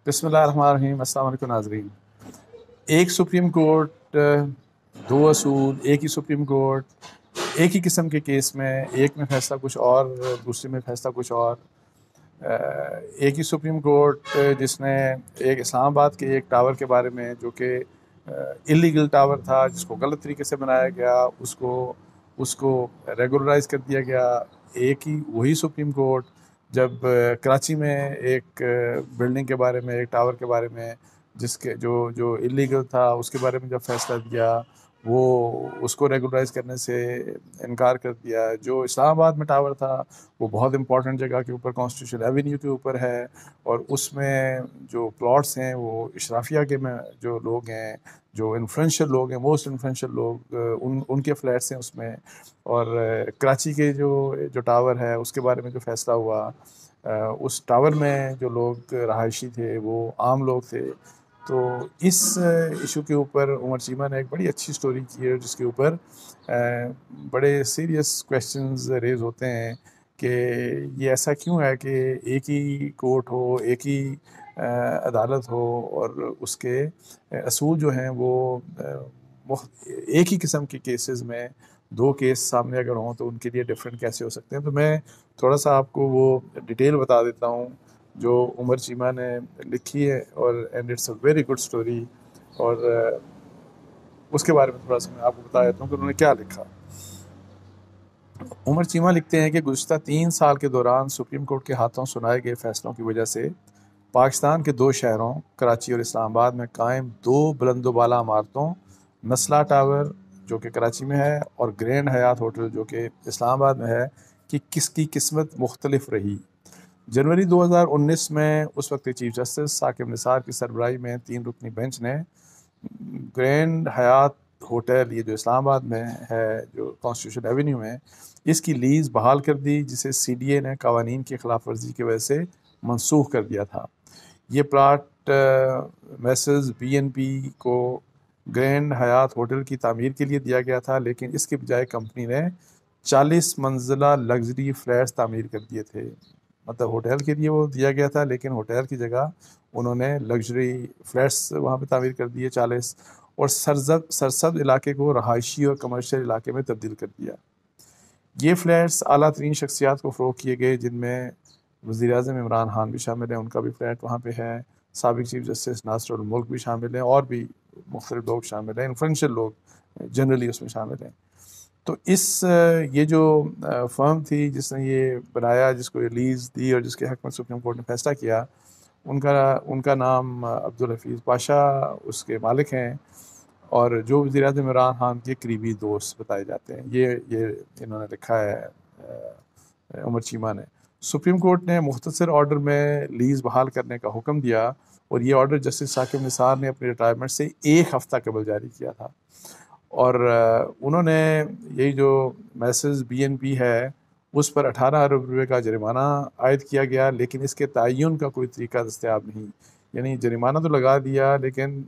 بسم اللہ الرحمن الرحیم۔ السلام علیکم ناظرین۔ ایک سپریم کورٹ، دو اصول، ایک ہی سپریم کورٹ، ایک ہی قسم کے کیس میں ایک میں فیصلہ کچھ اور، دوسرے میں فیصلہ کچھ اور۔ ایک ہی سپریم کورٹ جس نے ایک اسلام آباد کے ایک ٹاور کے بارے میں جو کہ اللیگل ٹاور تھا، جس کو غلط طریقے سے بنایا گیا، اس کو ریگولرائز کر دیا گیا۔ ایک ہی وہی سپریم کورٹ جب کراچی میں ایک بلڈنگ کے بارے میں، ایک ٹاور کے بارے میں جس کے جو اللیگل تھا، اس کے بارے میں جب فیصلہ دیا، وہ اس کو ریگولرائز کرنے سے انکار کر دیا۔ جو اسلام آباد میں ٹاور تھا وہ بہت امپورٹنٹ جگہ کے اوپر، کانسٹیٹیوشن ایونیو کے اوپر ہے، اور اس میں جو پلاٹس ہیں وہ اشرافیہ کے میں جو لوگ ہیں، جو انفلوئنشل لوگ ہیں، موسٹ انفلوئنشل لوگ، ان کے فلیٹس ہیں اس میں۔ اور کراچی کے جو ٹاور ہے اس کے بارے میں جو فیصلہ ہوا، اس ٹاور میں جو لوگ رہائشی تھے وہ عام لوگ تھے۔ تو اس ایشو کے اوپر عمر چیمہ نے ایک بڑی اچھی سٹوری کی ہے، جس کے اوپر بڑے سیریس کویسچنز ریز ہوتے ہیں کہ یہ ایسا کیوں ہے کہ ایک ہی کورٹ ہو، ایک ہی عدالت ہو، اور اس کے اصول جو ہیں وہ ایک ہی قسم کے کیسز میں دو کیس سامنے اگر ہوں تو ان کے لیے ڈفرینٹ کیسے ہو سکتے ہیں۔ تو میں تھوڑا سا آپ کو وہ ڈیٹیل بتا دیتا ہوں جو عمر چیمہ نے لکھی ہے، اور and it's a very good story, اور اس کے بارے میں تھوڑا سا میں آپ کو بتا دیتا ہوں کہ انہوں نے کیا لکھا۔ عمر چیمہ لکھتے ہیں کہ گزشتہ 3 سال کے دوران سپریم کورٹ کے ہاتھوں سنائے گئے فیصلوں کی وجہ سے پاکستان کے 2 شہروں کراچی اور اسلام آباد میں قائم 2 بلند و بالا عمارتوں، نسلہ ٹاور جو کہ کراچی میں ہے اور گرینڈ حیات ہوٹل جو کہ اسلام آباد میں ہے، کہ کس کی قسمت مختلف رہی۔ جنوری 2019 میں اس وقت چیف جسٹس ثاقب نثار کی سربراہی میں 3 رکنی بینچ نے گرینڈ حیات ہوٹل، یہ جو اسلام آباد میں ہے، جو کانسٹیٹیوشن ایونیو میں، اس کی لیز بحال کر دی، جسے سی ڈی اے نے قوانین کی خلاف ورزی کی وجہ سے منسوخ کر دیا تھا۔ یہ plot Messrs B N P کو گرینڈ حیات ہوٹل کی تعمیر کے لیے دیا گیا تھا، لیکن اس کے بجائے کمپنی نے 40 منزلہ لگژری فلیٹس تعمیر کر دیے تھے۔ مطلب ہوٹل کے لیے وہ دیا گیا تھا، لیکن ہوٹل کی جگہ انہوں نے لگژری فلیٹس وہاں پہ تعمیر کر دیے 40، اور سرسبز علاقے کو رہائشی اور کمرشل علاقے میں تبدیل کر دیا۔ یہ فلیٹس اعلیٰ ترین شخصیات کو فروخت کیے گئے، جن میں وزیر اعظم عمران خان بھی شامل ہیں، ان کا بھی فلیٹ وہاں پہ ہے، سابق چیف جسٹس ناصر الملک بھی شامل ہیں، اور بھی مختلف لوگ شامل ہیں، انفلوئنشل لوگ جنرلی اس میں شامل ہیں۔ تو یہ جو فرم تھی جس نے یہ بنایا، جس کو یہ لیز دی اور جس کے حق میں سپریم کورٹ نے فیصلہ کیا، ان کا نام عبدالحفیظ پاشا اس کے مالک ہیں، اور جو وزیر اعظم عمران خان کے قریبی دوست بتائے جاتے ہیں۔ یہ انہوں نے لکھا ہے عمر چیمہ نے۔ سپریم کورٹ نے مختصر آرڈر میں لیز بحال کرنے کا حکم دیا، اور یہ آرڈر جسٹس ثاقب نثار نے اپنی ریٹائرمنٹ سے 1 ہفتہ قبل جاری کیا تھا، اور انہوں نے یہی جو میسرز بی این پی ہے اس پر 18 ارب روپے کا جرمانہ عائد کیا گیا، لیکن اس کے تعین کا کوئی طریقہ دستیاب نہیں۔ یعنی جرمانہ تو لگا دیا، لیکن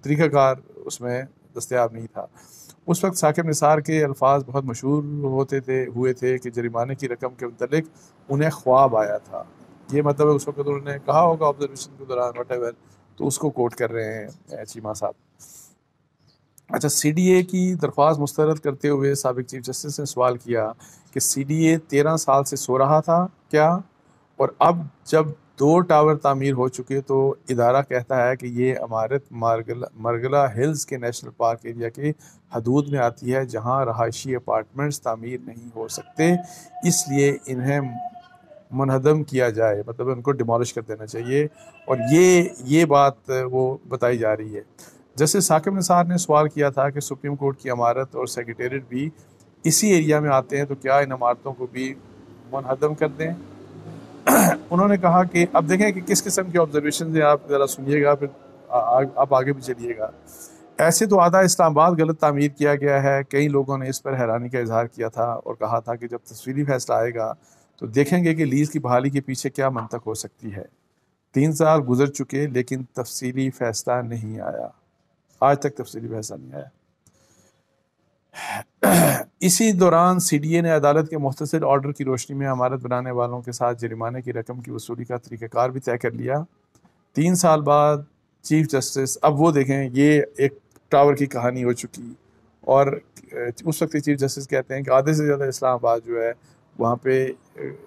طریقہ کار اس میں دستیاب نہیں تھا۔ اس وقت ثاقب نثار کے الفاظ بہت مشہور ہوئے تھے کہ جرمانے کی رقم کے متعلق انہیں خواب آیا تھا۔ یہ مطلب اس وقت انہوں نے کہا ہوگا آبزرویشن کے دوران واٹ ایور، تو اس کو کوٹ کر رہے ہیں چیمہ صاحب۔ اچھا، سی ڈی اے کی درخواست مسترد کرتے ہوئے سابق چیف جسٹس نے سوال کیا کہ سی ڈی اے 13 سال سے سو رہا تھا کیا، اور اب جب 2 ٹاور تعمیر ہو چکے تو ادارہ کہتا ہے کہ یہ عمارت مرگلہ ہلز کے نیشنل پارک ایریا کے حدود میں آتی ہے، جہاں رہائشی اپارٹمنٹس تعمیر نہیں ہو سکتے، اس لیے انہیں منہدم کیا جائے، مطلب ان کو ڈیمالش کر دینا چاہیے، اور یہ بات وہ بتائی جا رہی ہے۔ جیسے ثاقب نثار نے سوال کیا تھا کہ سپریم کورٹ کی عمارت اور سیکریٹریٹ بھی اسی ایریا میں آتے ہیں، تو کیا ان عمارتوں کو بھی منہدم کر دیں؟ انہوں نے کہا کہ اب دیکھیں کہ کس قسم کے آبزرویشنز ہیں، آپ ذرا سنیے گا، پھر آپ آگے بھی چلیے گا۔ ایسے تو آدھا اسلام آباد غلط تعمیر کیا گیا ہے۔ کئی لوگوں نے اس پر حیرانی کا اظہار کیا تھا اور کہا تھا کہ جب تفصیلی فیصلہ آئے گا تو دیکھیں گے کہ لیز کی بحالی کے پیچھے کیا منطق ہو سکتی ہے۔ 3 سال گزر چکے لیکن تفصیلی فیصلہ نہیں آیا، آج تک تفصیلی فیصلہ نہیں آیا۔ اسی دوران سی ڈی اے نے عدالت کے مختصر آرڈر کی روشنی میں عمارت بنانے والوں کے ساتھ جرمانے کی رقم کی وصولی کا طریقہ کار بھی طے کر لیا۔ 3 سال بعد چیف جسٹس، اب وہ دیکھیں یہ ایک ٹاور کی کہانی ہو چکی، اور اس وقت چیف جسٹس کہتے ہیں کہ آدھے سے زیادہ اسلام آباد جو ہے وہاں پہ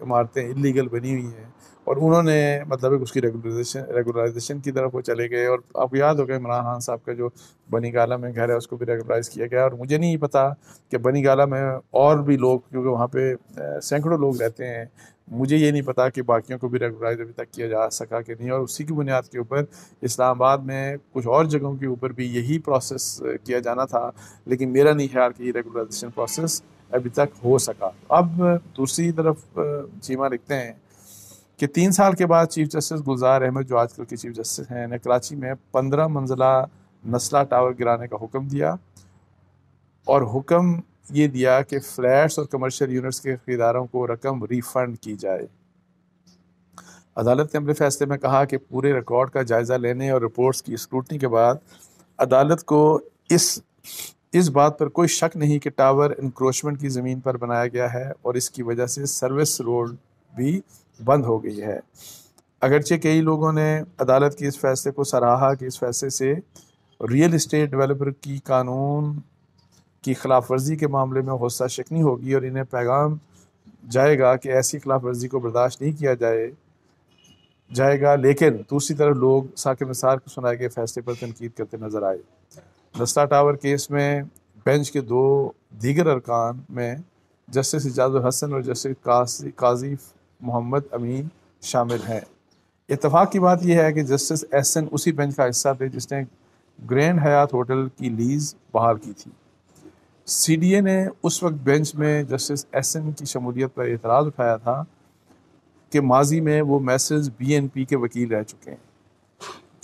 عمارتیں انلیگل بنی ہوئی ہیں، اور انہوں نے مطلب اس کی ریگولرائزیشن کی طرف وہ چلے گئے. اور آپ یاد ہو گئے عمران خان صاحب کا جو بنی گالہ میں گھر ہے اس کو بھی ریگولرائز کیا گیا. اور مجھے نہیں پتا کہ بنی گالہ میں اور بھی لوگ، کیونکہ وہاں پہ سینکڑوں لوگ رہتے ہیں، مجھے یہ نہیں پتا کہ باقیوں کو بھی ریگولرائز ابھی تک کیا جا سکا کہ نہیں. اور اسی کی بنیاد کے اوپر اسلام آباد میں کچھ اور جگہوں کے اوپر بھی یہی پروسیس کیا جانا تھا، لیکن میرا نہیں خیال کہ یہ ریگولرائزیشن پروسیس ابھی تک ہو سکا. اب دوسری طرف چیمہ لکھتے ہیں کہ 3 سال کے بعد چیف جسٹس گلزار احمد، جو آج کل کے چیف جسٹس ہیں، نے کراچی میں 15 منزلہ نسلہ ٹاور گرانے کا حکم دیا، اور حکم یہ دیا کہ فلیٹس اور کمرشل یونٹس کے خریداروں کو رقم ریفنڈ کی جائے. عدالت نے اپنے فیصلے میں کہا کہ پورے ریکارڈ کا جائزہ لینے اور رپورٹس کی اسکروٹنی کے بعد عدالت کو اس بات پر کوئی شک نہیں کہ ٹاور انکروچمنٹ کی زمین پر بنایا گیا ہے، اور اس کی وجہ سے سروس روڈ بھی بند ہو گئی ہے. اگرچہ کئی لوگوں نے عدالت کے اس فیصلے کو سراہا کہ اس فیصلے سے ریئل اسٹیٹ ڈیولپر کی قانون کی خلاف ورزی کے معاملے میں غصہ شکنی ہوگی، اور انہیں پیغام جائے گا کہ ایسی خلاف ورزی کو برداشت نہیں کیا جائے گا. لیکن دوسری طرف لوگ ثاقب نثار کو سنائے گئے فیصلے پر تنقید کرتے نظر آئے. نسلہ ٹاور کیس میں بینچ کے 2 دیگر ارکان میں جسٹس اعجاز الحسن اور جسٹس قاضی محمد امین شامل ہیں. اتفاق کی بات یہ ہے کہ جسٹس احسن اسی بینچ کا حصہ تھے جس نے گرینڈ حیات ہوٹل کی لیز بحال کی تھی. سی ڈی اے نے اس وقت بینچ میں جسٹس احسن کی شمولیت پر اعتراض اٹھایا تھا کہ ماضی میں وہ میسرز بی این پی کے وکیل رہ چکے ہیں.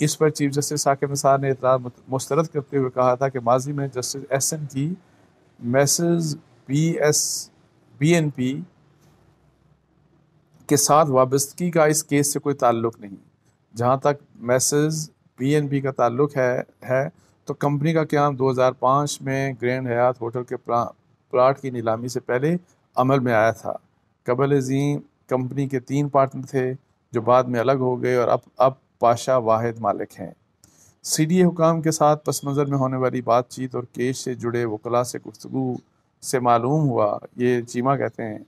اس پر چیف جسٹس ثاقب نثار نے اعتراض مسترد کرتے ہوئے کہا تھا کہ ماضی میں جسٹس احسن کی میسرز بی این پی کے ساتھ وابستگی کا اس کیس سے کوئی تعلق نہیں. جہاں تک میسرز بی این پی کا تعلق ہے تو کمپنی کا قیام 2005 میں گرینڈ حیات ہوٹل کے پلاٹ کی نیلامی سے پہلے عمل میں آیا تھا. قبل ازیں کمپنی کے 3 پارٹنر تھے جو بعد میں الگ ہو گئے، اور اب پاشا واحد مالک ہیں. سی ڈی اے حکام کے ساتھ پس منظر میں ہونے والی بات چیت اور کیس سے جڑے وکلاء سے گفتگو سے معلوم ہوا، یہ چیمہ کہتے ہیں،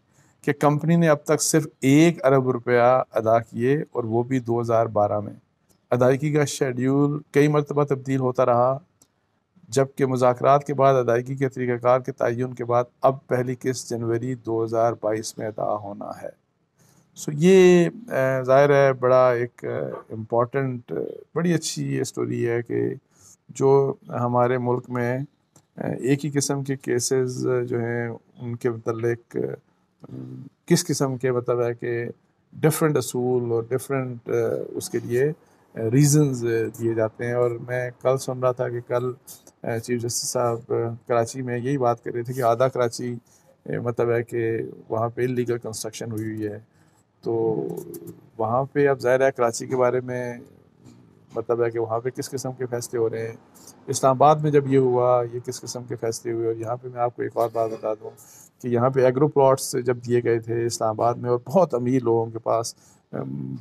کہ کمپنی نے اب تک صرف 1 ارب روپیہ ادا کیے، اور وہ بھی 2012 میں. ادائیگی کا شیڈیول کئی مرتبہ تبدیل ہوتا رہا، جبکہ مذاکرات کے بعد ادائیگی کے طریقہ کار کے تعین کے بعد اب پہلی قسط جنوری 2022 میں ادا ہونا ہے. یہ ظاہر ہے بڑا ایک امپورٹنٹ، بڑی اچھی اسٹوری ہے کہ جو ہمارے ملک میں ایک ہی قسم کے کیسز جو ہیں ان کے متعلق کس قسم کے مطلب ہے کہ ڈفرینٹ اصول اور ڈفرینٹ اس کے لیے ریزنز دیے جاتے ہیں. اور میں کل سن رہا تھا کہ کل چیف جسٹس صاحب کراچی میں یہی بات کر رہے تھے کہ آدھا کراچی مطلب ہے کہ وہاں پہ لیگل کنسٹرکشن ہوئی ہے. تو وہاں پہ اب ظاہر ہے کراچی کے بارے میں مطلب ہے کہ وہاں پہ کس قسم کے فیصلے ہو رہے ہیں، اسلام آباد میں جب یہ ہوا یہ کس قسم کے فیصلے ہوئے. اور یہاں پہ میں آپ کو ایک اور بات بتا دوں کہ یہاں پہ ایگرو پلاٹس جب دیے گئے تھے اسلام آباد میں، اور بہت امیر لوگوں کے پاس،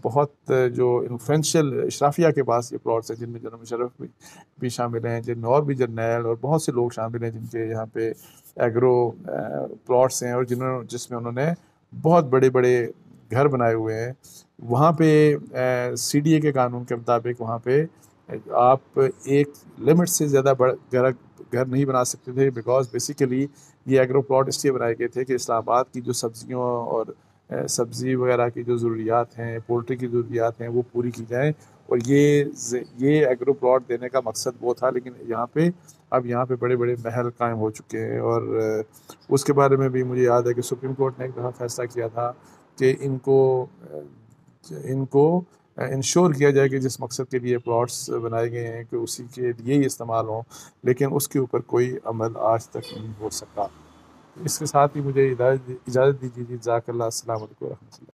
بہت جو انفلوئنشیل اشرافیہ کے پاس یہ پلاٹس ہیں، جن میں جنرل مشرف بھی شامل ہیں، جن میں اور بھی جرنیل اور بہت سے لوگ شامل ہیں جن کے یہاں پہ ایگرو پلاٹس ہیں، اور جس میں انہوں نے بہت بڑے بڑے گھر بنائے ہوئے ہیں. وہاں پہ سی ڈی اے کے قانون کے مطابق وہاں پہ آپ ایک لمٹ سے زیادہ گھر نہیں بنا سکتے تھے، بیکاز بیسیکلی یہ ایگرو پلاٹ اس لیے بنائے گئے تھے کہ اسلام آباد کی جو سبزیوں اور سبزی وغیرہ کی جو ضروریات ہیں، پولٹری کی ضروریات ہیں، وہ پوری کی جائیں. اور یہ ایگرو پلاٹ دینے کا مقصد وہ تھا. لیکن یہاں پہ بڑے بڑے محل قائم ہو چکے ہیں. اور اس کے بارے میں بھی مجھے یاد ہے کہ سپریم کورٹ نے ایک دفعہ فیصلہ کیا تھا کہ ان کو انشور کیا جائے کہ جس مقصد کے لیے پلاٹس بنائے گئے ہیں کہ اسی کے لیے ہی استعمال ہوں، لیکن اس کے اوپر کوئی عمل آج تک نہیں ہو سکا. اس کے ساتھ ہی مجھے اجازت دیجیے. جزاک اللہ. السلام علیکم و رحمۃ اللہ.